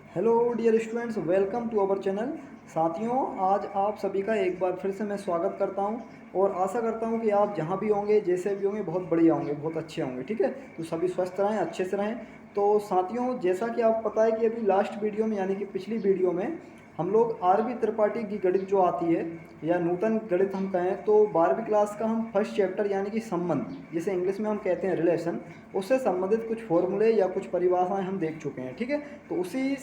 Hello dear students, welcome to our channel. साथियों, आज आप सभी का एक बार फिर से मैं स्वागत करता हूं और आशा करता हूं कि आप जहां भी होंगे, जैसे भी होंगे, बहुत बढ़िया होंगे, बहुत अच्छे होंगे। ठीक है, तो सभी स्वस्थ रहें, अच्छे से रहें। तो साथियों, जैसा कि आप पता है कि अभी लास्ट वीडियो में यानी कि पिछली वीडियो में हम लोग आरबी त्रिपाठी की गणित जो आती है या नूतन गणित हम कहें तो 12वीं क्लास का हम फर्स्ट चैप्टर यानी कि संबंध, जिसे इंग्लिश में हम कहते हैं रिलेशन, उससे संबंधित कुछ फॉर्मूले या कुछ परिभाषाएं हम देख चुके हैं। ठीक है, तो उसी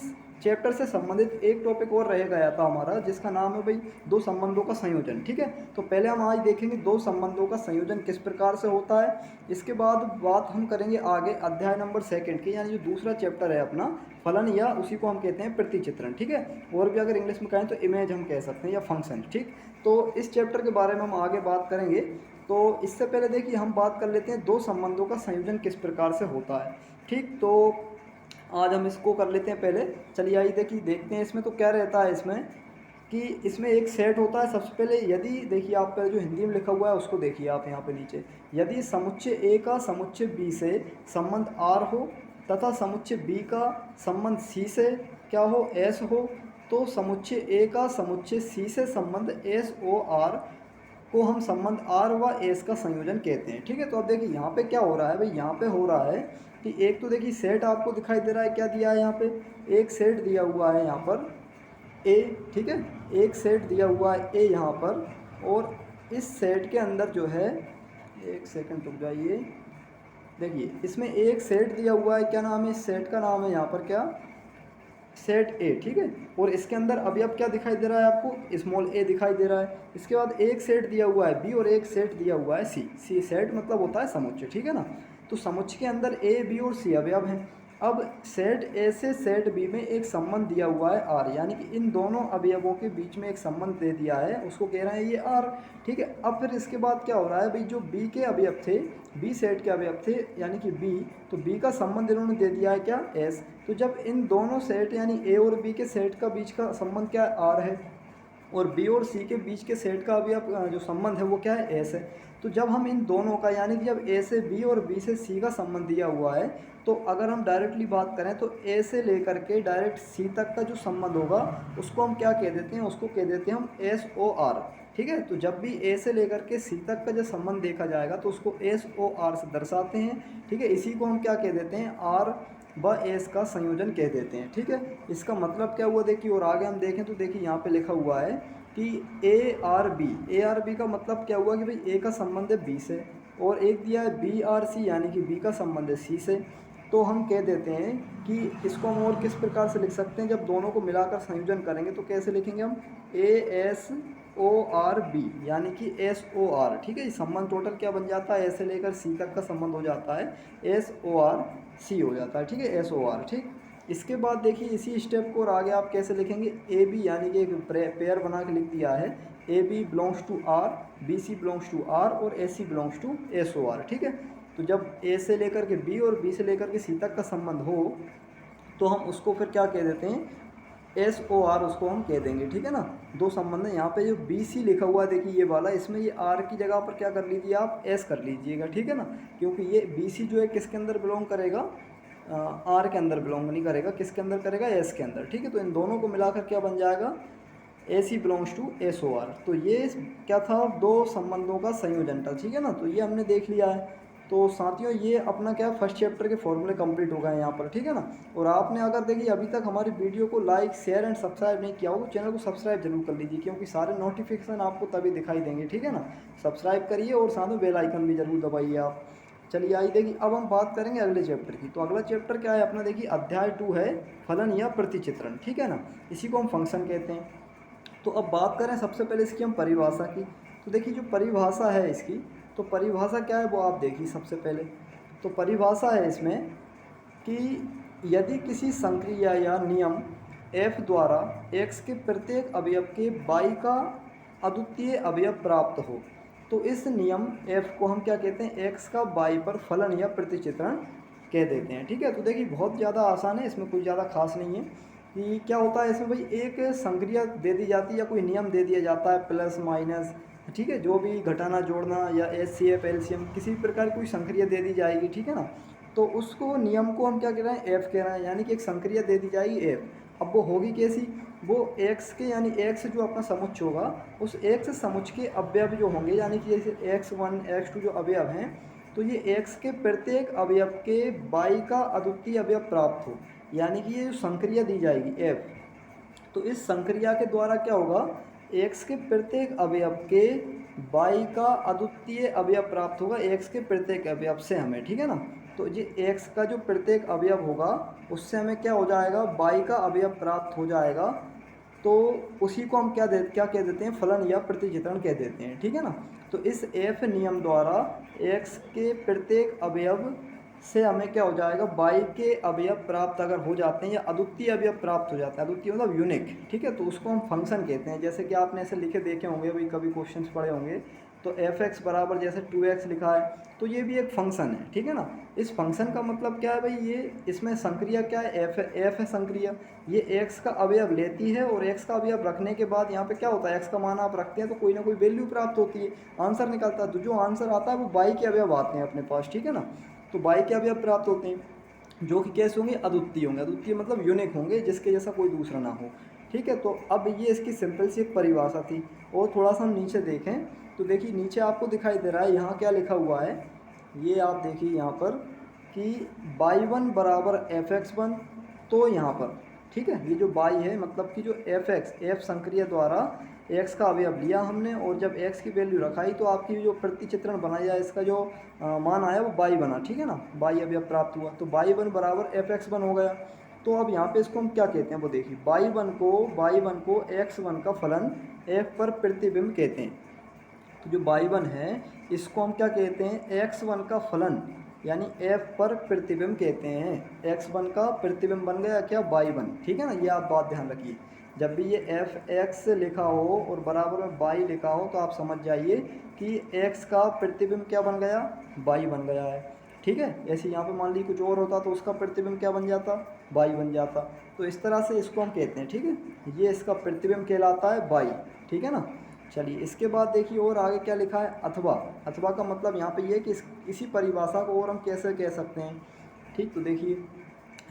चैप्टर से संबंधित एक टॉपिक और रह गया था हमारा, जिसका नाम है भाई दो संबंधों का संयोजन। ठीक है, तो पहले हम आज देखेंगे दो संबंधों का संयोजन किस प्रकार से होता है। इसके बाद बात हम करेंगे आगे अध्याय नंबर 2 की, यानी जो दूसरा चैप्टर है अपना फलन, या उसी को हम कहते हैं प्रतिचित्रण। ठीक है, और भी अगर इंग्लिश में कहें तो इमेज हम कह सकते हैं या फंक्शन। ठीक, तो इस चैप्टर के बारे में हम आगे बात करेंगे। तो इससे पहले देखिए हम बात कर लेते हैं दो संबंधों का संयोजन किस प्रकार से होता है। ठीक, तो आज हम इसको कर लेते हैं पहले। चलिए आइए देखिए देखते हैं इसमें तो क्या रहता है। इसमें कि इसमें एक सेट होता है। सबसे पहले यदि देखिए आप पहले जो हिंदी में लिखा हुआ है उसको देखिए आप यहाँ पे नीचे। यदि समुच्चय ए का समुच्चय बी से संबंध आर हो तथा समुच्चय बी का संबंध सी से क्या हो, एस हो, तो समुच्चय ए का समुच्चय सी से संबंध एस ओ आर को हम संबंध आर व एस का संयोजन कहते हैं। ठीक है, तो अब देखिए यहाँ पे क्या हो रहा है भाई। यहाँ पे हो रहा है कि एक तो देखिए सेट आपको दिखाई दे रहा है, क्या दिया है यहाँ पे, एक सेट दिया हुआ है यहाँ पर ए। ठीक है, एक सेट दिया हुआ है ए यहाँ पर, और इस सेट के अंदर जो है, एक सेकंड रुक जाइए, देखिए इसमें एक सेट दिया हुआ है। क्या नाम है इस सेट का, नाम है यहाँ पर क्या, सेट ए। ठीक है, और इसके अंदर अभी अब क्या दिखाई दे रहा है आपको, स्मॉल ए दिखाई दे रहा है। इसके बाद एक सेट दिया हुआ है बी और एक सेट दिया हुआ है सी। सी सेट मतलब होता है समुच्चय। ठीक है ना, तो समुच्चय के अंदर ए बी और सी अवयव हैं। अब सेट ए से सेट बी में एक संबंध दिया हुआ है आर, यानी कि इन दोनों अवयवों के बीच में एक संबंध दे दिया है, उसको कह रहे हैं ये आर। ठीक है, अब फिर इसके बाद क्या हो रहा है भाई, जो बी के अवयव थे, बी सेट के अवयव थे यानी कि बी, तो बी का संबंध इन्होंने दे दिया है क्या, एस। तो जब इन दोनों सेट यानी ए और बी के सेट का बीच का संबंध क्या है, आर है, और बी और सी के बीच के सेट का अभी अब जो संबंध है वो क्या है, एस है। तो जब हम इन दोनों का यानी कि जब ए से बी और बी से सी का संबंध दिया हुआ है, तो अगर हम डायरेक्टली बात करें तो ए से लेकर के डायरेक्ट सी तक का जो संबंध होगा उसको हम क्या कह देते हैं, उसको कह देते हैं हम एस ओ आर। ठीक है, तो जब भी ए से लेकर के सी तक का जो संबंध देखा जाएगा तो उसको एस ओ आर से दर्शाते हैं। ठीक है, इसी को हम क्या कह देते हैं, आर व एस का संयोजन कह देते हैं। ठीक है, इसका मतलब क्या हुआ देखिए, और आगे हम देखें तो देखिए यहाँ पे लिखा हुआ है कि ए आर बी का मतलब क्या हुआ कि भाई ए का संबंध है बी से, और एक दिया है बी आर सी यानी कि बी का संबंध है सी से। तो हम कह देते हैं कि इसको हम और किस प्रकार से लिख सकते हैं, जब दोनों को मिलाकर संयोजन करेंगे तो कैसे लिखेंगे हम, A S O R B यानी कि एस ओ आर। ठीक है, ये संबंध टोटल क्या बन जाता है, ए से लेकर सी तक का संबंध हो जाता है एस ओ आर सी हो जाता है। ठीक है, एस ओ आर। ठीक, इसके बाद देखिए इसी स्टेप को और आगे आप कैसे लिखेंगे, ए बी यानी कि एक पेयर बना के लिख दिया है, A B belongs to R, B C belongs to R और A C belongs to S O R. ठीक है, तो जब ए से लेकर के बी और बी से लेकर के सी तक का संबंध हो तो हम उसको फिर क्या कह देते हैं, एस ओ आर उसको हम कह देंगे। ठीक है ना, दो संबंध है। यहाँ पे जो बी सी लिखा हुआ है देखिए ये वाला, इसमें ये आर की जगह पर क्या कर लीजिए आप, एस कर लीजिएगा। ठीक है ना, क्योंकि ये बी सी जो है किसके अंदर बिलोंग करेगा, आर के अंदर बिलोंग नहीं करेगा, किसके अंदर करेगा, एस के अंदर। ठीक है, तो इन दोनों को मिलाकर क्या बन जाएगा, A C belongs to S O R. तो ये क्या था, दो संबंधों का संयोजन था। ठीक है ना, तो ये हमने देख लिया है। तो साथियों ये अपना क्या फर्स्ट चैप्टर के फॉर्मूले कंप्लीट हो गए हैं यहाँ पर। ठीक है ना, और आपने अगर देखिए अभी तक हमारी वीडियो को लाइक शेयर एंड सब्सक्राइब नहीं किया हो तो चैनल को सब्सक्राइब जरूर कर लीजिए, क्योंकि सारे नोटिफिकेशन आपको तभी दिखाई देंगे। ठीक है ना, सब्सक्राइब करिए और साथ में बेल आइकन भी जरूर दबाइए आप। चलिए आइए देखिए अब हम बात करेंगे अगले चैप्टर की। तो अगला चैप्टर क्या है अपना, देखिए अध्याय 2 है फलन या प्रतिचित्रण। ठीक है ना, इसी को हम फंक्शन कहते हैं। तो अब बात करें सबसे पहले इसकी हम परिभाषा की। तो देखिए जो परिभाषा है इसकी, तो परिभाषा क्या है वो आप देखिए सबसे पहले। तो परिभाषा है इसमें कि यदि किसी संक्रिया या नियम f द्वारा x के प्रत्येक अवयव के y का अद्वितीय अवयव प्राप्त हो तो इस नियम f को हम क्या कहते हैं, x का y पर फलन या प्रतिचित्रण कह देते हैं। ठीक है, तो देखिए बहुत ज़्यादा आसान है, इसमें कुछ ज़्यादा खास नहीं है। कि क्या होता है इसमें भाई, एक संक्रिया दे दी जाती है या कोई नियम दे दिया जाता है, प्लस माइनस, ठीक है, जो भी घटाना जोड़ना या एच सी एफ एलसीएम किसी भी प्रकार की कोई संक्रिया दे दी जाएगी। ठीक है ना, तो उसको नियम को हम क्या कह रहे हैं, एफ कह रहे हैं, यानी कि एक संक्रिया दे दी जाएगी एफ, अब वो होगी कैसी, वो x के यानी x जो अपना समुच्चय होगा उस x समुच्चय के अवयव जो होंगे, यानी कि जैसे x1 x2 जो अवयव हैं, तो ये x के प्रत्येक अवयव के y का अद्वितीय अवयव प्राप्त हो, यानी कि ये जो संक्रिया दी जाएगी f, तो इस संक्रिया के द्वारा क्या होगा, x के प्रत्येक अवयव के y का अद्वितीय अवयव प्राप्त होगा x के प्रत्येक अवयव से हमें, ठीक है ना। तो ये x का जो प्रत्येक अवयव होगा उससे हमें क्या हो जाएगा, y का अवयव प्राप्त हो जाएगा। तो उसी को हम क्या कह देते हैं, फलन या प्रतिचित्रण कह देते हैं, ठीक है ना। तो इस f नियम द्वारा x के प्रत्येक अवयव से हमें क्या हो जाएगा, y के अवयव प्राप्त अगर हो जाते हैं या अद्वितीय अवयव प्राप्त हो जाते हैं, अद्वितीय मतलब यूनिक, ठीक है, तो उसको हम फंक्शन कहते हैं। जैसे कि आपने ऐसे लिखे देखे होंगे, अभी कभी क्वेश्चंस पढ़े होंगे, तो f(x) बराबर जैसे 2x लिखा है, तो ये भी एक फंक्शन है, ठीक है ना। इस फंक्शन का मतलब क्या है भाई, ये इसमें संक्रिया क्या है, f है संक्रिया, ये x का अवयव लेती है और x का अवयव रखने के बाद यहाँ पे क्या होता है, x का मान आप रखते हैं तो कोई ना कोई वैल्यू प्राप्त होती है, आंसर निकलता है, तो जो आंसर आता है वो y के अवयव आते हैं अपने पास, ठीक है ना। तो y के अवयव प्राप्त होते हैं जो कि कैसे होंगे, अद्वितीय होंगे, अद्वितीय मतलब यूनिक होंगे, जिसके जैसा कोई दूसरा ना हो, ठीक है। तो अब ये इसकी सिंपल सी एक परिभाषा थी। और थोड़ा सा हम नीचे देखें तो देखिए नीचे आपको दिखाई दे रहा है यहाँ क्या लिखा हुआ है, ये आप देखिए यहाँ पर कि y1 बराबर f(x1), तो यहाँ पर ठीक है, ये जो y है मतलब कि जो f संक्रिया द्वारा x का अवयव लिया हमने और जब x की वैल्यू रखाई तो आपकी जो प्रतिचित्रण बनाया इसका जो मान आया वो y बना, ठीक है ना, y अवयव प्राप्त हुआ, तो y1 बराबर f(x1) हो गया। तो अब यहाँ पे इसको हम क्या कहते हैं वो देखिए, y1 को x1 का फलन f पर प्रतिबिंब कहते हैं। तो जो y1 है इसको हम क्या कहते हैं, x1 का फलन यानी f पर प्रतिबिंब कहते हैं। x1 का प्रतिबिंब बन गया क्या, y1, ठीक है ना, ये आप बात ध्यान रखिए। जब भी ये f(x) लिखा हो और बराबर में y लिखा हो तो आप समझ जाइए कि x का प्रतिबिंब क्या बन गया, y बन गया है, ठीक है। ऐसे यहाँ पे मान लीजिए कुछ और होता तो उसका प्रतिबिंब क्या बन जाता, y बन जाता। तो इस तरह से इसको हम कहते हैं, ठीक है, ये इसका प्रतिबिंब कहलाता है y, ठीक है ना। चलिए इसके बाद देखिए और आगे क्या लिखा है, अथवा। अथवा का मतलब यहाँ पे ये है कि इसी परिभाषा को और हम कैसे कह सकते हैं, ठीक। तो देखिए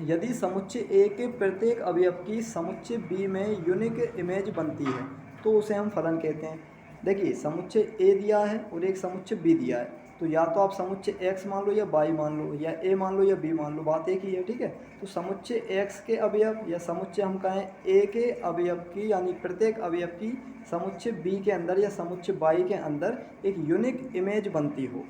यदि समुच्चय A के प्रत्येक अवयव की समुच्चय B में यूनिक इमेज बनती है तो उसे हम फलन कहते हैं। देखिए समुच्चय A दिया है और एक समुच्चय B दिया है, तो या तो आप समुच्चय x मान लो या y मान लो या a मान लो या b मान लो, बात एक ही है, ठीक है। तो समुच्चय x के अवयव या समुच्चय हम कहें a के अवयव की यानी प्रत्येक अवयव की समुच्चय b के अंदर या समुच्चय y के अंदर एक यूनिक इमेज बनती हो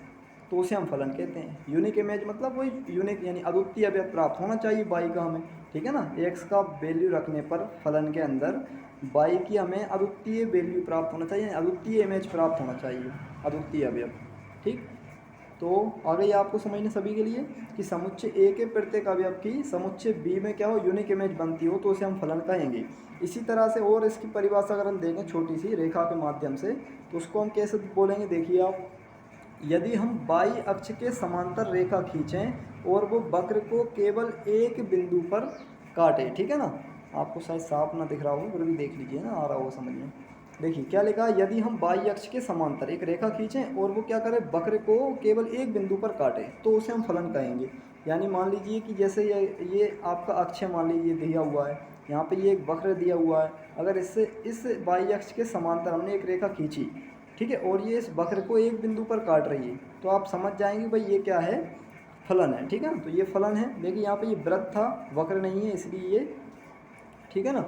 तो उसे हम फलन कहते हैं। यूनिक इमेज मतलब वही यूनिक यानी अद्वितीय अवयव प्राप्त होना चाहिए y का हमें, ठीक है ना। x का वैल्यू रखने पर फलन के अंदर y की हमें अद्वितीय वैल्यू प्राप्त होना चाहिए, अद्वितीय इमेज प्राप्त होना चाहिए, अद्वितीय अवयव, ठीक। तो आ गई आपको समझने सभी के लिए कि समुच्चय A के प्रत्येक अवयव की समुच्चय B में क्या हो, यूनिक इमेज बनती हो तो उसे हम फलन कहेंगे। इसी तरह से और इसकी परिभाषा अगर हम देखें छोटी सी रेखा के माध्यम से तो उसको हम कैसे बोलेंगे, देखिए आप, यदि हम y अक्ष के समांतर रेखा खींचें और वो वक्र को केवल एक बिंदु पर काटे, ठीक है ना, आपको शायद साफ ना दिख रहा हो फिर भी देख लीजिए ना, आ रहा हो समझ में। देखिए क्या लिखा है, यदि हम y अक्ष के समांतर एक रेखा खींचें और वो क्या करे, वक्र को केवल एक बिंदु पर काटे तो उसे हम फलन कहेंगे। यानी मान लीजिए कि जैसे ये आपका अक्ष है, मान लीजिए दिया हुआ है, यहाँ पे ये एक वक्र दिया हुआ है, अगर इस y अक्ष के समांतर हमने एक रेखा खींची, ठीक है, और ये इस वक्र को एक बिंदु पर काट रही है तो आप समझ जाएंगे भाई ये क्या है, फलन है, ठीक है ना। तो ये फलन है। देखिए यहाँ पे ये वृत्त था, वक्र नहीं है इसलिए ये, ठीक है ना,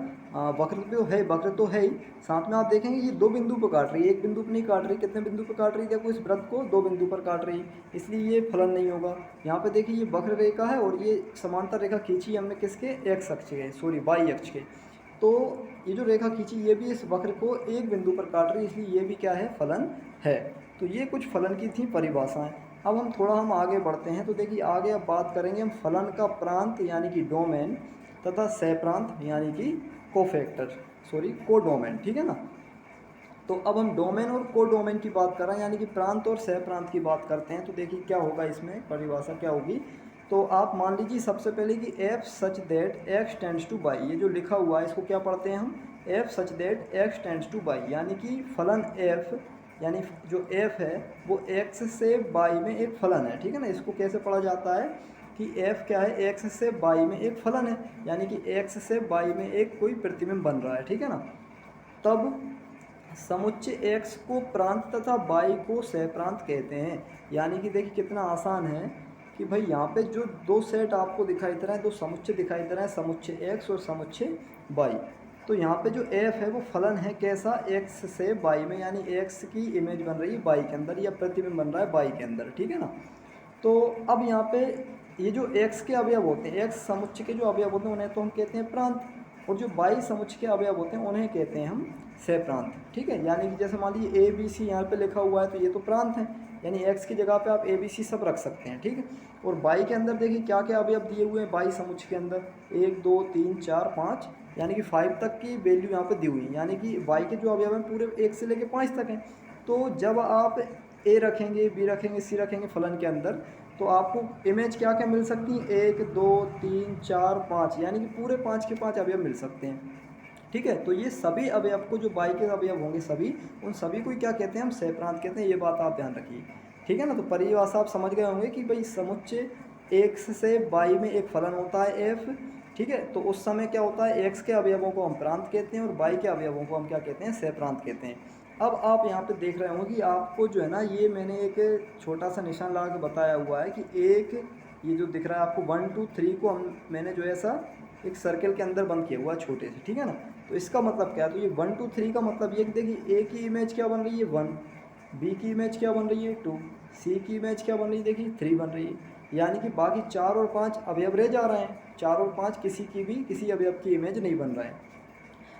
वक्र तो है, वक्र तो है ही, साथ में आप देखेंगे ये दो बिंदु पर काट रही है, एक बिंदु पर नहीं काट रही, कितने बिंदु पर काट रही है, देखो इस वृत्त को दो बिंदु पर काट रही है, इसलिए ये फलन नहीं होगा। यहाँ पे देखिए ये वक्र रेखा है और ये समांतर रेखा खींची हमने किसके, x अक्ष के, सॉरी y अक्ष के, तो ये जो रेखा खींची ये भी इस वक्र को एक बिंदु पर काट रही है, इसलिए ये भी क्या है, फलन है। तो ये कुछ फलन की थी परिभाषाएं। अब हम आगे बढ़ते हैं तो देखिए आगे अब बात करेंगे हम फलन का प्रांत यानी कि डोमेन तथा सहप्रांत यानी कि कोडोमेन, ठीक है ना। तो अब हम डोमेन और कोडोमेन की बात कर रहे हैं यानी कि प्रांत और सहप्रांत की बात करते हैं। तो देखिए क्या होगा, इसमें परिभाषा क्या होगी, तो आप मान लीजिए सबसे पहले कि f such that x tends to y, ये जो लिखा हुआ है इसको क्या पढ़ते हैं हम, f such that x tends to y, यानी कि फलन f यानी जो f है वो x से y में एक फलन है, ठीक है ना। इसको कैसे पढ़ा जाता है कि f क्या है, x से y में एक फलन है, यानी कि x से y में एक कोई प्रतिबिंब बन रहा है, ठीक है ना। तब समुच्चय x को प्रांत तथा y को सहप्रांत कहते हैं। यानी कि देखिए कितना आसान है कि भाई यहाँ पे जो दो सेट आपको दिखाई दे रहे हैं, दो समुच्चय दिखाई दे रहे हैं, समुच्चय x और समुच्चय y। तो यहाँ पे जो f है वो फलन है कैसा, x से y में, यानी x की इमेज बन रही है y के अंदर, या प्रतिबिंब बन रहा है y के अंदर, ठीक है ना। तो अब यहाँ पे ये जो x के अवयव होते हैं, x समुच्चय के जो अवयव होते हैं उन्हें तो हम कहते हैं प्रांत, और जो y समुच्चय के अवयव होते हैं उन्हें कहते हैं हम सहप्रांत, ठीक है। यानी कि जैसे मान लीजिए ABC यहाँ पे लिखा हुआ है तो ये तो प्रांत है, यानी x की जगह पे आप ABC सब रख सकते हैं, ठीक है। और y के अंदर देखिए क्या क्या अवयव दिए हुए हैं y समुच्चय के अंदर, 1 2 3 4 5, यानी कि 5 तक की वैल्यू यहाँ पे दी हुई है, यानी कि y के जो अवयव हैं पूरे 1 से लेकर 5 तक हैं। तो जब आप a रखेंगे, b रखेंगे, c रखेंगे फलन के अंदर, तो आपको इमेज क्या क्या मिल सकती है, 1 2 3 4 5, यानी कि पूरे 5 के 5 अवयव मिल सकते हैं, ठीक है। तो ये सभी अवयव को, जो y के अवयव होंगे सभी, उन सभी को क्या कहते हैं, हम सहप्रांत कहते हैं। ये बात आप ध्यान रखिए, ठीक है ना। तो परिभाषा आप समझ गए होंगे कि भाई समुच्चय x से y में एक फलन होता है f, ठीक है। तो उस समय क्या होता है, x के अवयवों को हम प्रांत कहते हैं और y के अवयवों को हम क्या कहते हैं, सहप्रांत कहते हैं। अब आप यहाँ पे देख रहे होंगे कि आपको जो है ना, ये मैंने एक छोटा सा निशान लगा के बताया हुआ है कि एक ये जो दिख रहा है आपको 1 2 3 को मैंने जो है ऐसा एक सर्कल के अंदर बंद किया हुआ है छोटे से, ठीक है ना। तो इसका मतलब क्या है, तो ये 1 2 3 का मतलब ये कि देखिए a की इमेज क्या बन रही है 1, b की इमेज क्या बन रही है 2, c की इमेज क्या बन रही है देखिए 3 बन रही है, यानी कि बाकी 4 और 5 अवयव रह जा रहे हैं, 4 और 5 किसी की भी किसी अवयव की इमेज नहीं बन रहा है।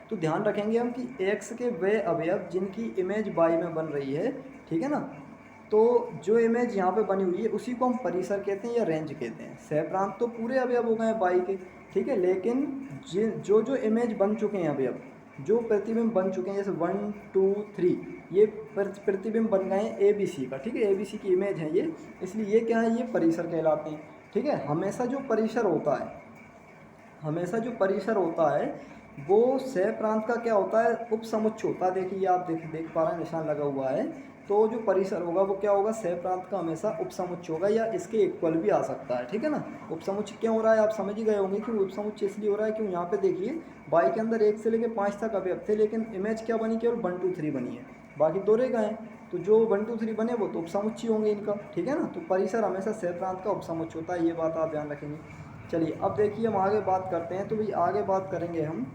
तो ध्यान रखेंगे हम कि x के वे अवयव जिनकी इमेज y में बन रही है, ठीक है ना। तो जो इमेज यहाँ पे बनी हुई है उसी को हम परिसर कहते हैं या रेंज कहते हैं। सहप्रांत तो पूरे अवयव हो गए हैं y के, ठीक है, लेकिन जो जो इमेज बन चुके हैं अवयव, जो प्रतिबिंब बन चुके हैं, जैसे 1 2 3 ये प्रतिबिंब बन गए हैं ABC का, ठीक है, ABC की इमेज है ये, इसलिए ये क्या है, ये परिसर कहलाते हैं, ठीक है। हमेशा जो परिसर होता है, हमेशा जो परिसर होता है वो सहप्रांत का क्या होता है, उपसमुच्चय होता है। देखिए आप देख पा रहे हैं निशान लगा हुआ है, तो जो परिसर होगा वो क्या होगा, सहप्रांत का हमेशा उपसमुच्चय होगा, या इसके इक्वल भी आ सकता है, ठीक है ना। उपसमुच्चय क्यों हो रहा है, आप समझ ही गए होंगे कि उपसमुच्चय इसलिए हो रहा है क्यों, यहाँ पे देखिए y के अंदर 1 से लेकर 5 तक अवयव थे, लेकिन इमेज क्या बनी, केवल 1 2 3 बनी है, बाकी दो रह गए। तो जो 1 2 3 बने वो तो उपसमुच्चय होंगे इनका, ठीक है ना। तो परिसर हमेशा सहप्रांत का उपसमुच्चय होता है, ये बात आप ध्यान रखेंगे। चलिए अब देखिए हम आगे बात करते हैं, तो भाई आगे बात करेंगे हम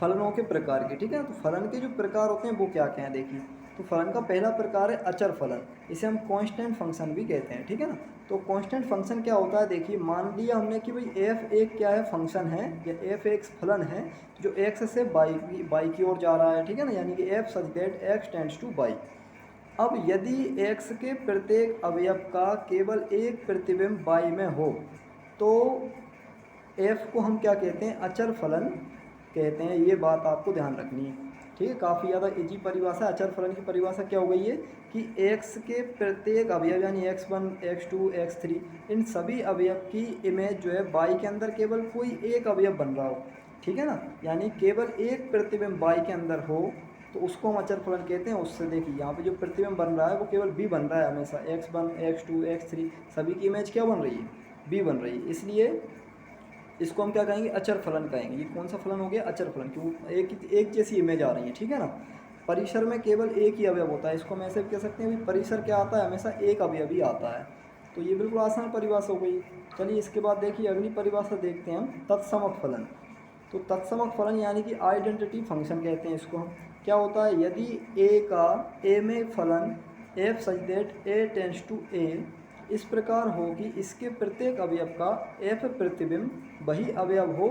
फलनों के प्रकार की, ठीक है। तो फलन के जो प्रकार होते हैं वो क्या क्या हैं देखिए। तो फलन का पहला प्रकार है अचर फलन, इसे हम कांस्टेंट फंक्शन भी कहते हैं, ठीक है ना। तो कांस्टेंट फंक्शन क्या होता है, देखिए मान लिया हमने कि भाई f एक क्या है, फंक्शन है, या f एक फलन है जो x से y की ओर जा रहा है, ठीक है ना, यानी कि f such that x tends to y। अब यदि x के प्रत्येक अवयव का केवल एक प्रतिबिंब y में हो तो f को हम क्या कहते हैं, अचर फलन कहते हैं। ये बात आपको ध्यान रखनी है, ठीक है। काफ़ी ज़्यादा इजी परिभाषा। अचर फलन की परिभाषा क्या हो गई है कि x के प्रत्येक अवयव यानी x1 x2 x3 इन सभी अवयव की इमेज जो है y के अंदर केवल कोई एक अवयव बन रहा हो, ठीक है ना, यानी केवल एक प्रतिबिंब y के अंदर हो तो उसको हम अचर फलन कहते हैं। उससे देखिए यहाँ पे जो प्रतिबिंब बन रहा है वो केवल b बन रहा है हमेशा, x1 x2 x3 सभी की इमेज क्या बन रही है, b बन रही है, इसलिए इसको हम क्या कहेंगे, अचर फलन कहेंगे। ये कौन सा फलन हो गया, अचर फलन, क्यों एक जैसी इमेज आ रही है, ठीक है ना। परिसर में केवल एक ही अवयव होता है, इसको हम ऐसे भी कह सकते हैं कि परिसर क्या आता है, हमेशा एक अवयव ही आता है। तो ये बिल्कुल आसान परिभाषा हो गई। चलिए इसके बाद देखिए अगली परिभाषा देखते हैं हम, तत्समक फलन। तो तत्समक फलन यानी कि आइडेंटिटी फंक्शन कहते हैं इसको हम। क्या होता है, यदि a का a में फलन f such that a tends to a इस प्रकार हो कि इसके प्रत्येक अवयव का f प्रतिबिंब वही अवयव हो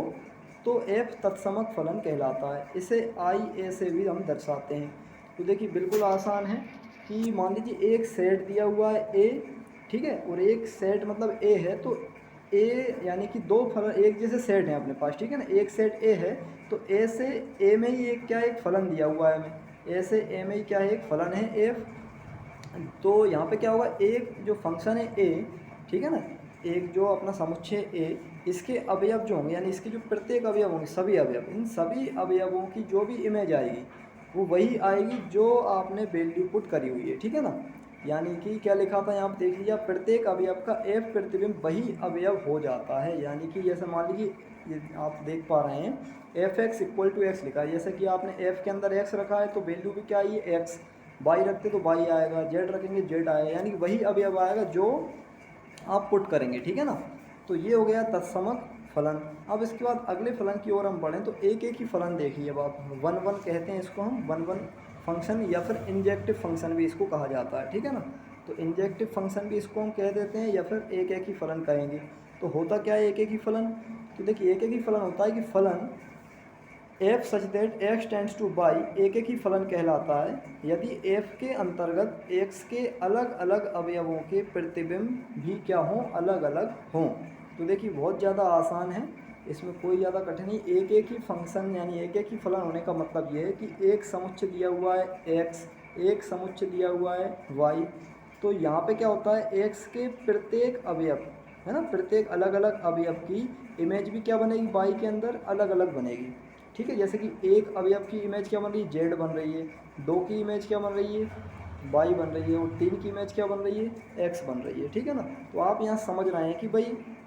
तो f तत्समक फलन कहलाता है। इसे i a से भी हम दर्शाते हैं। तो देखिए बिल्कुल आसान है कि मान लीजिए एक सेट दिया हुआ है a, ठीक है, और एक सेट मतलब a है, तो a यानी कि दो फलन एक जैसे सेट हैं अपने पास, ठीक है ना। एक सेट a है तो a से a में ही एक क्या एक फलन दिया हुआ है हमें, a से a में ही क्या है एक फलन है f। तो यहाँ पे क्या होगा, एक जो फंक्शन है a, ठीक है ना, एक जो अपना समुच्चय a, इसके अवयव जो होंगे यानी इसके जो प्रत्येक अवयव होंगे सभी अवयव, इन सभी अवयवों की जो भी इमेज आएगी वो वही आएगी जो आपने वैल्यू पुट करी हुई है, ठीक है ना। यानी कि क्या लिखा था यहाँ पे देख लीजिए, प्रत्येक अवयव का f प्रतिबिंब वही अवयव हो जाता है। यानी कि जैसे मान लीजिए ये आप देख पा रहे हैं F x equal to X लिखा है, जैसे कि आपने f के अंदर x रखा है तो वैल्यू भी क्या आई है x, y रखते तो y आएगा, z रखेंगे z आएगा, यानी कि वही अवयव आएगा जो आप पुट करेंगे, ठीक है ना। तो ये हो गया तत्समक फलन। अब इसके बाद अगले फलन की ओर हम बढ़ें तो एक एक ही फलन देखिए। अब आप वन वन कहते हैं इसको, हम वन वन फंक्शन या फिर इंजेक्टिव फंक्शन भी इसको कहा जाता है, ठीक है ना। तो इंजेक्टिव फंक्शन भी इसको हम कह देते हैं या फिर एक एक ही फलन कहेंगे। तो होता क्या है एक एक ही फलन, तो देखिए एक एक ही फलन होता है कि फलन f such that x tends to by एक एक ही फलन कहलाता है यदि एफ के अंतर्गत एक्स के अलग अलग अवयवों के प्रतिबिंब भी क्या हों, अलग अलग हों। तो देखिए बहुत ज़्यादा आसान है, इसमें कोई ज़्यादा कठिन नहीं। एक एक ही फंक्शन यानी एक एक ही फलन होने का मतलब ये है कि एक समुच्चय दिया हुआ है एक्स, एक समुच्चय दिया हुआ है वाई। तो यहाँ पे क्या होता है एक्स के प्रत्येक अवयव है ना, प्रत्येक अलग अलग अवयव की इमेज भी क्या बनेगी वाई के अंदर अलग अलग बनेगी, ठीक है। जैसे कि एक अवयव की इमेज क्या बन रही है जेड बन रही है, दो की इमेज क्या बन रही है वाई बन रही है, और तीन की इमेज क्या बन रही है एक्स बन रही है, ठीक है ना। तो आप यहाँ समझ रहे हैं कि भाई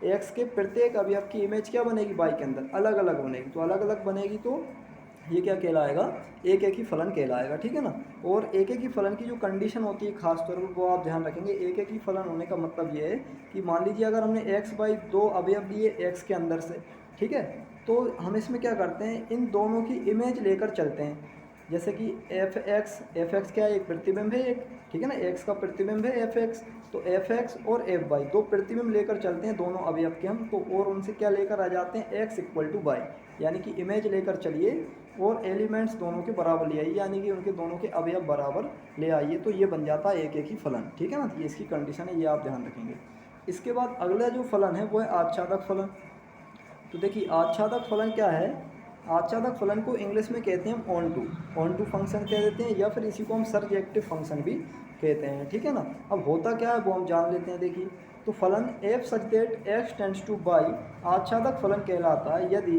एक्स के प्रत्येक अवयव की इमेज क्या बनेगी वाई के अंदर अलग अलग बनेगी। तो अलग अलग बनेगी तो ये क्या कहलाएगा, एक एक ही फलन कहलाएगा, ठीक है ना। और एक एक ही फलन की जो कंडीशन होती है खास तौर पर वो आप ध्यान रखेंगे। एक एक ही फलन होने का मतलब ये है कि मान लीजिए अगर हमने एक्स बाई दो अवयव लिए एक्स के अंदर से, ठीक है, तो हम इसमें क्या करते हैं इन दोनों की इमेज लेकर चलते हैं। जैसे कि एफ एक्स क्या है एक प्रतिबिंब है एक, ठीक है ना, एक्स का प्रतिबिंब है एफ एक्स। तो एफ एक्स और एफ वाई दो प्रतिबिंब लेकर चलते हैं दोनों अवयव के हम, तो और उनसे क्या लेकर आ जाते हैं एक्स इक्वल टू वाई, यानी कि इमेज लेकर चलिए और एलिमेंट्स दोनों के बराबर ले आइए, यानी कि उनके दोनों के अवयव बराबर ले आइए, तो ये बन जाता है एक एक ही फलन, ठीक है ना। ये इसकी कंडीशन है, ये आप ध्यान रखेंगे। इसके बाद अगला जो फलन है वो है आच्छादक फलन। तो देखिए आच्छादक फलन क्या है, आच्छादक फलन को इंग्लिश में कहते हैं ऑन टू फंक्शन कह देते हैं, या फिर इसी को हम सर्जेक्टिव फंक्शन भी कहते हैं, ठीक है ना। अब होता क्या है वो हम जान लेते हैं। देखिए तो फलन f such that x tends to y आच्छादक फलन कहलाता है यदि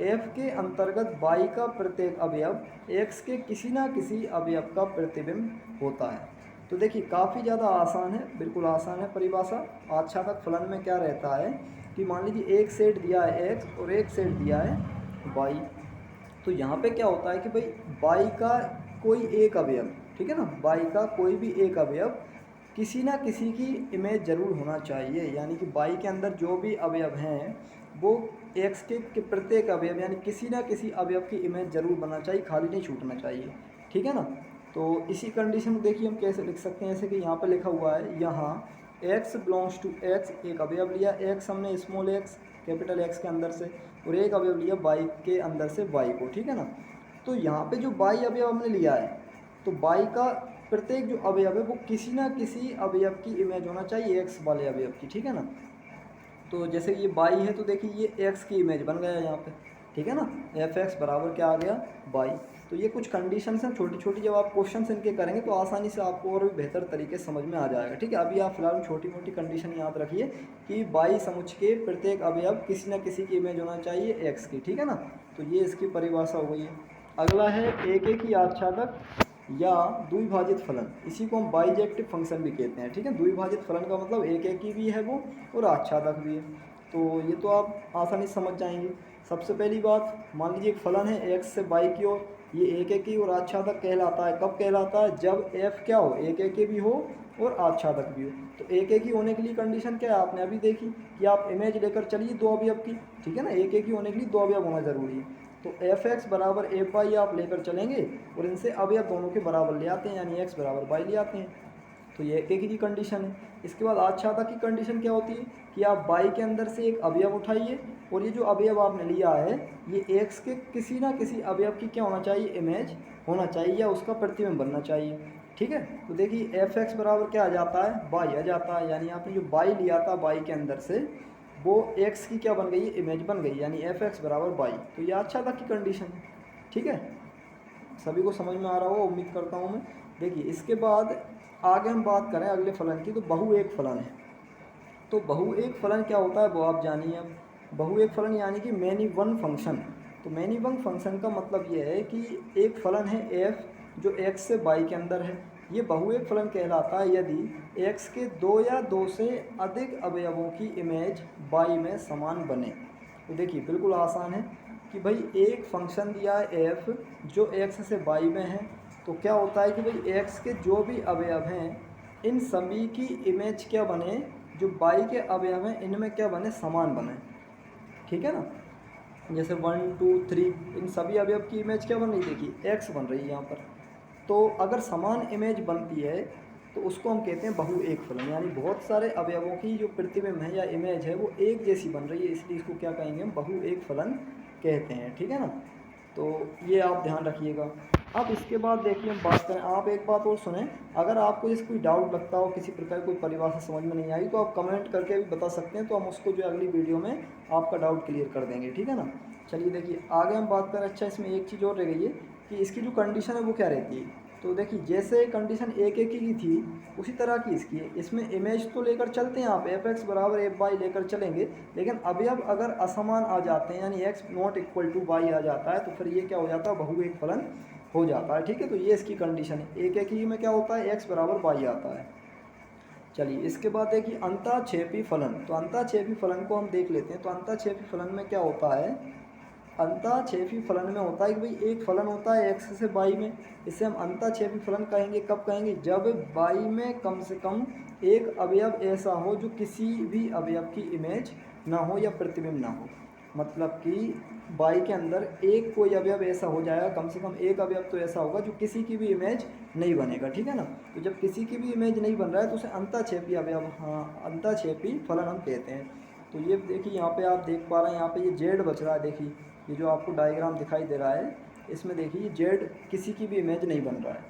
एफ के अंतर्गत बाई का प्रत्येक अवयव एक्स के किसी ना किसी अवयव का प्रतिबिंब होता है। तो देखिए काफ़ी ज़्यादा आसान है, बिल्कुल आसान है परिभाषा। आच्छादक फलन में क्या रहता है कि मान लीजिए एक सेट दिया है एक्स और एक सेट दिया है वाई। तो यहाँ पे क्या होता है कि भाई वाई का कोई एक अवयव, ठीक है ना, वाई का कोई भी एक अवयव किसी ना किसी की इमेज ज़रूर होना चाहिए, यानी कि वाई के अंदर जो भी अवयव हैं वो एक्स के प्रत्येक अवयव यानी किसी ना किसी अवयव की इमेज ज़रूर बनना चाहिए, खाली नहीं छूटना चाहिए, ठीक है ना। तो इसी कंडीशन को देखिए हम कैसे लिख सकते हैं, जैसे कि यहाँ पर लिखा हुआ है यहाँ x बिलोंग्स टू x, एक अवयव लिया x हमने स्मॉल x कैपिटल X के अंदर से, और एक अवयव लिया y के अंदर से y को, ठीक है ना। तो यहाँ पे जो y अवयव हमने लिया है तो y का प्रत्येक जो अवयव है वो किसी ना किसी अवयव की इमेज होना चाहिए x वाले अवयव की, ठीक है ना। तो जैसे ये y है तो देखिए ये x की इमेज बन गया यहाँ पे, ठीक है ना, एफ एक्स बराबर क्या आ गया y। तो ये कुछ कंडीशंस हैं छोटी छोटी, जब आप क्वेश्चन इनके करेंगे तो आसानी से आपको और भी बेहतर तरीके से समझ में आ जाएगा, ठीक है। अभी आप फिलहाल छोटी मोटी कंडीशन याद रखिए कि बाई समुच्चय के प्रत्येक अवयव किसी न किसी की इमेज होना चाहिए एक्स की, ठीक है ना। तो ये इसकी परिभाषा हो गई है। अगला है एक एक ही आच्छादक या द्विभाजित फलन, इसी को हम बाइजेक्टिव फंक्शन भी कहते हैं, ठीक है। द्विभाजित फलन का मतलब एक एक ही भी है वो और आच्छादक भी है, तो ये तो आप आसानी से समझ जाएंगे। सबसे पहली बात मान लीजिए एक फलन है एक्स से बाई की ओर, ये एक एक ही और आच्छादक कहलाता है। कब कहलाता है, जब एफ क्या हो एक एक ही भी हो और आच्छादक भी हो। तो एक एक ही होने के लिए कंडीशन क्या है आपने अभी देखी कि आप इमेज लेकर चलिए दो अवयव की, ठीक है ना, एक एक ही होने के लिए दो अवयव होना जरूरी है। तो एफ एक्स बराबर एफ वाई आप लेकर चलेंगे और इनसे अवयव दोनों के बराबर ले आते हैं, यानी एक्स बराबर वाई ले आते हैं। तो ये एक एक ही कंडीशन है। इसके बाद आच्छादक की कंडीशन क्या होती है कि आप बाई के अंदर से एक अवयव उठाइए और ये जो अवयव आपने लिया है ये एक्स के किसी ना किसी अवयव की क्या होना चाहिए, इमेज होना चाहिए या उसका प्रतिबिंब बनना चाहिए, ठीक है। तो देखिए एफ एक्स बराबर क्या आ जाता है, बाई आ जाता है, यानी आपने जो बाई लिया था बाई के अंदर से वो एक्स की क्या बन गई, इमेज बन गई, यानी एफ एक्स बराबर बाई। तो ये आच्छादक की कंडीशन है, ठीक है। सभी को समझ में आ रहा हो उम्मीद करता हूँ मैं। देखिए इसके बाद आगे हम बात करें अगले फलन की, तो बहु एक फलन है। तो बहु एक फलन क्या होता है वो आप जानिए। अब बहु एक फलन यानी कि मैनी वन फंक्शन। तो मैनी वन फंक्शन का मतलब ये है कि एक फलन है एफ जो एक्स से बाई के अंदर है, ये बहुएक फलन कहलाता है यदि x के दो या दो से अधिक अवयवों की इमेज y में समान बने। तो देखिए बिल्कुल आसान है कि भाई एक फंक्शन दिया है f जो x से y में है, तो क्या होता है कि भाई x के जो भी अवयव हैं इन सभी की इमेज क्या बने, जो y के अवयव हैं इनमें क्या बने, समान बने। ठीक है ना, जैसे 1 2 3 इन सभी अवयव की इमेज क्या बन रही, देखिए x बन रही है यहाँ पर। तो अगर समान इमेज बनती है तो उसको हम कहते हैं बहुएक फलन, यानी बहुत सारे अवयवों की जो प्रतिबिंब है या इमेज है वो एक जैसी बन रही है, इसलिए इसको क्या कहेंगे हम, बहुएक फलन कहते हैं। ठीक है ना, तो ये आप ध्यान रखिएगा। अब इसके बाद देखिए हम बात करें, आप एक बात और सुने, अगर आपको जैसे कोई डाउट लगता हो, किसी प्रकार कोई परिभाषा समझ में नहीं आई, तो आप कमेंट करके भी बता सकते हैं, तो हम उसको जो अगली वीडियो में आपका डाउट क्लियर कर देंगे। ठीक है ना, चलिए देखिए आगे हम बात करें। अच्छा, इसमें एक चीज़ और रह गई है कि इसकी जो कंडीशन है वो क्या रहती है। तो देखिए जैसे कंडीशन एक एक की थी उसी तरह की इसकी है। इसमें इमेज तो लेकर चलते हैं आप, एफ एक्स बराबर एफ वाई लेकर चलेंगे, लेकिन अवयव अगर असमान आ जाते हैं यानी x not equal to y आ जाता है तो फिर ये क्या हो जाता है, बहुएक फलन हो जाता है। ठीक है, तो ये इसकी कंडीशन है। एक एक ही में क्या होता है, एक्स बराबर वाई आता है। चलिए इसके बाद देखिए अंतःक्षेपी फलन। तो अंतःक्षेपी फलन को हम देख लेते हैं। तो अंतःक्षेपी फलन में क्या होता है, अंतःक्षेपी फलन में होता है कि भाई एक फलन होता है एक्स से वाई में, इसे हम अंतःक्षेपी फलन कहेंगे। कब कहेंगे, जब वाई में कम से कम एक अवयव ऐसा हो जो किसी भी अवयव की इमेज ना हो या प्रतिबिंब ना हो। मतलब कि वाई के अंदर एक कोई अवयव ऐसा हो जाएगा, कम से कम एक अवयव तो ऐसा होगा जो किसी की भी इमेज नहीं बनेगा। ठीक है ना, तो जब किसी की भी इमेज नहीं बन रहा है तो उसे अंतःक्षेपी अवयव, हाँ अंतःक्षेपी फलन हम कहते हैं। तो ये देखिए यहाँ पे आप देख पा रहे हैं, यहाँ पे ये जेड बच रहा है। देखिए ये जो आपको डायग्राम दिखाई दे रहा है इसमें देखिए ये जेड किसी की भी इमेज नहीं बन रहा है।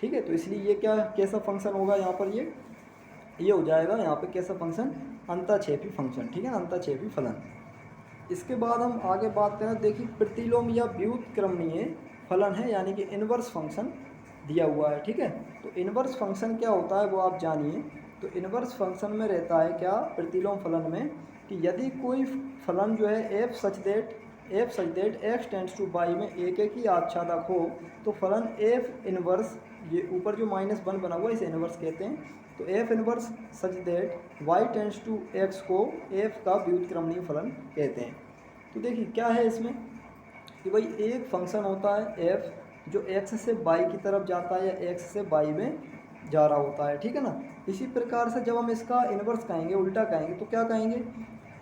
ठीक है, तो इसलिए ये क्या कैसा फंक्शन होगा यहाँ पर, ये हो जाएगा यहाँ पे कैसा फंक्शन, अंतःक्षेपी फंक्शन। ठीक है ना, अंतःक्षेपी फलन। इसके बाद हम आगे बात करें, देखिए प्रतिलोम या व्युत्क्रमणीय फलन है, यानी कि इनवर्स फंक्शन दिया हुआ है। ठीक है, तो इनवर्स फंक्शन क्या होता है वो आप जानिए। तो इनवर्स फंक्शन में रहता है क्या, प्रतिलोम फलन में, कि यदि कोई फलन जो है F such that x tends to Y में एक एक ही आच्छादक हो, तो फलन एफ इनवर्स, ये ऊपर जो -1 बना हुआ है इसे इनवर्स कहते हैं। तो F inverse such that Y tends to X को एफ का व्युत्क्रमणीय फलन कहते हैं। तो देखिए क्या है इसमें कि भाई एक फंक्शन होता है एफ जो एक्स से वाई की तरफ जाता है या एक्स से वाई में जा रहा होता है। ठीक है ना, इसी प्रकार से जब हम इसका इनवर्स कहेंगे, उल्टा कहेंगे, तो क्या कहेंगे,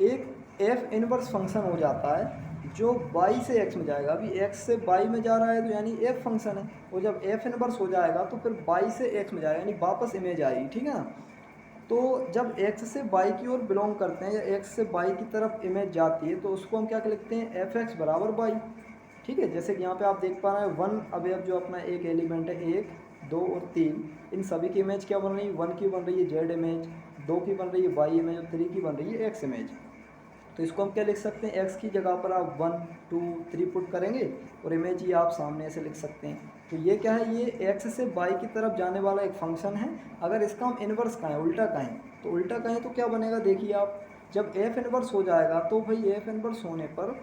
एक एफ इनवर्स फंक्शन हो जाता है जो y से x में जाएगा। अभी x से y में जा रहा है तो यानी f फंक्शन है, और जब f इनवर्स हो जाएगा तो फिर y से x में जाएगा, यानी वापस इमेज आएगी। ठीक है ना, तो जब x से y की ओर बिलोंग करते हैं या x से y की तरफ इमेज जाती है तो उसको हम क्या लिखते हैं, एफ एक्स बराबर y। ठीक है, जैसे कि यहाँ पे आप देख पा रहे हैं 1 अवयव जो अपना एक एलिमेंट है, 1 2 और 3, इन सभी की इमेज क्या बन रही है, 1 की बन रही है जेड इमेज, 2 की बन रही है वाई इमेज और 3 की बन रही है एक्स इमेज। तो इसको हम क्या लिख सकते हैं, x की जगह पर आप 1 2 3 पुट करेंगे और इमेज ही आप सामने ऐसे लिख सकते हैं। तो ये क्या है, ये x से y की तरफ जाने वाला एक फंक्शन है। अगर इसका हम इन्वर्स कहें, उल्टा कहें, तो उल्टा कहें तो क्या बनेगा, देखिए आप, जब f इन्वर्स हो जाएगा तो भाई f इन्वर्स होने पर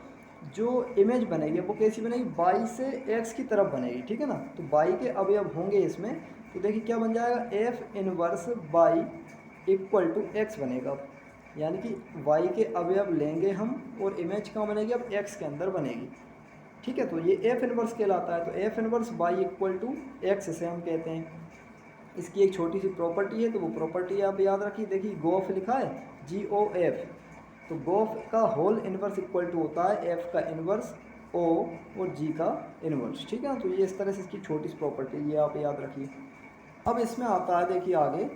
जो इमेज बनेगी वो कैसी बनेगी, y से x की तरफ बनेगी। ठीक है ना, तो y के अवयव होंगे इसमें, तो देखिए क्या बन जाएगा, f inverse y equal to x बनेगा, यानी कि y के अवयव लेंगे हम और इमेज कहाँ बनेगी, अब x के अंदर बनेगी। ठीक है, तो ये f इनवर्स कहलाता है। तो f inverse y equal to x से हम कहते हैं। इसकी एक छोटी सी प्रॉपर्टी है, तो वो प्रॉपर्टी आप याद रखिए। देखिए गोफ लिखा है GOF, तो गोफ का होल इनवर्स इक्वल टू होता है f का इनवर्स O और G का इनवर्स। ठीक है ना, तो ये इस तरह से इसकी छोटी सी प्रॉपर्टी, ये आप याद रखिए। अब इसमें आता है देखिए आगे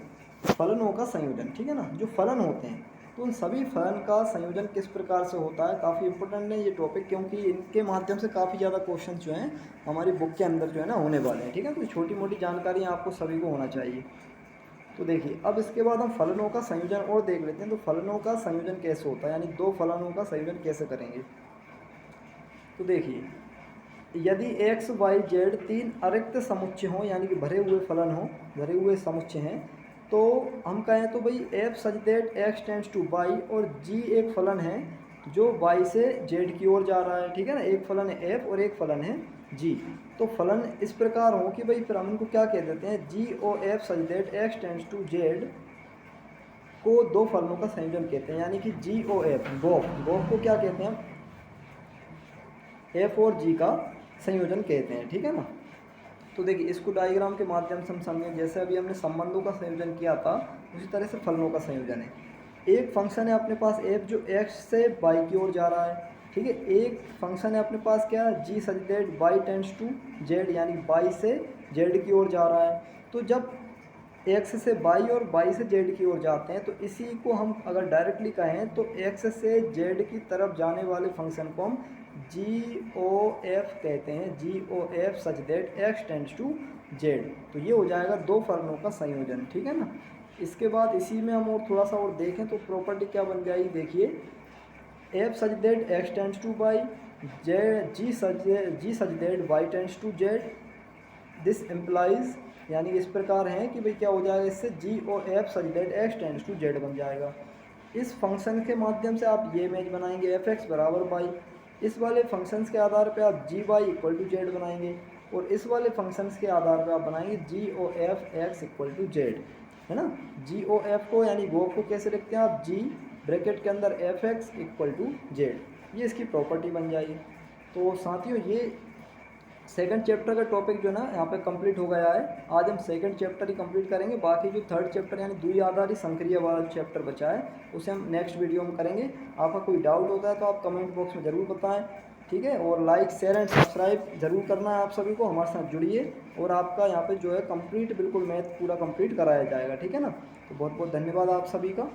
फलनों का संयोजन। ठीक है ना, जो फलन होते हैं तो उन सभी फलन का संयोजन किस प्रकार से होता है, काफ़ी इंपॉर्टेंट है ये टॉपिक, क्योंकि इनके माध्यम से काफ़ी ज़्यादा क्वेश्चन जो हैं हमारी बुक के अंदर जो है ना होने वाले हैं। ठीक है, तो छोटी मोटी जानकारी आपको सभी को होना चाहिए। तो देखिए अब इसके बाद हम फलनों का संयोजन और देख लेते हैं। तो फलनों का संयोजन कैसे होता है, यानी दो फलनों का संयोजन कैसे करेंगे। तो देखिए यदि एक्स वाई जेड 3 अरिक्त समुच्चय हों, यानी कि भरे हुए फलन हों, भरे हुए समुच्चय हैं, तो हम कहें तो भाई F such that x tends to Y और जी एक फलन है जो y से z की ओर जा रहा है, ठीक है ना। एक फलन है f और एक फलन है g। तो फलन इस प्रकार हो कि भाई फिर हम इनको क्या कह देते हैं, g o f such that x tends to z को दो फलनों का संयोजन कहते हैं। यानी कि जी ओ एफ गोफ को क्या कहते हैं, एफ और जी का संयोजन कहते हैं, ठीक है ना। तो देखिए इसको डायग्राम के माध्यम से हम समझें। जैसे अभी हमने संबंधों का संयोजन किया था, उसी तरह से फलनों का संयोजन है। एक फंक्शन है अपने पास एफ जो x से y की ओर जा रहा है, ठीक है। एक फंक्शन है अपने पास क्या, g such that y tends to z, यानी y से z की ओर जा रहा है। तो जब x से y और y से z की ओर जाते हैं, तो इसी को हम अगर डायरेक्टली कहें तो x से z की तरफ जाने वाले फंक्शन को हम जी ओ एफ कहते हैं, g o f such that x tends to z। तो ये हो जाएगा दो फलनों का संयोजन, ठीक है ना। इसके बाद इसी में हम और थोड़ा सा और देखें तो प्रॉपर्टी क्या बन जाएगी, देखिए F such that x tends to y, G such that y tends to z। This implies, यानी इस प्रकार है कि भाई क्या हो जाएगा, इससे g o f such that x tends to z बन जाएगा। इस फंक्शन के माध्यम से आप ये इमेज बनाएंगे एफ एक्स बराबर वाई। इस वाले फंक्शंस के आधार पे आप जी वाई इक्वल टू जेड बनाएंगे, और इस वाले फंक्शंस के आधार पे आप बनाएंगे g o f x equal to z, है ना। जी ओ एफ को यानी वो को कैसे लिखते हैं आप, जी ब्रैकेट के अंदर F x equal to Z, ये इसकी प्रॉपर्टी बन जाएगी। तो साथियों ये सेकंड चैप्टर का टॉपिक जो है ना यहाँ पे कंप्लीट हो गया है। आज हम सेकंड चैप्टर ही कंप्लीट करेंगे, बाकी जो थर्ड चैप्टर यानी द्वि आधारी संक्रिया वाला चैप्टर बचा है उसे हम नेक्स्ट वीडियो में करेंगे। आपका कोई डाउट होता है तो आप कमेंट बॉक्स में ज़रूर बताएं, ठीक है। और लाइक शेयर एंड सब्सक्राइब ज़रूर करना है आप सभी को, हमारे साथ जुड़िए और आपका यहाँ पर जो है कंप्लीट बिल्कुल मैथ पूरा कंप्लीट कराया जाएगा, ठीक है ना। तो बहुत बहुत धन्यवाद आप सभी का।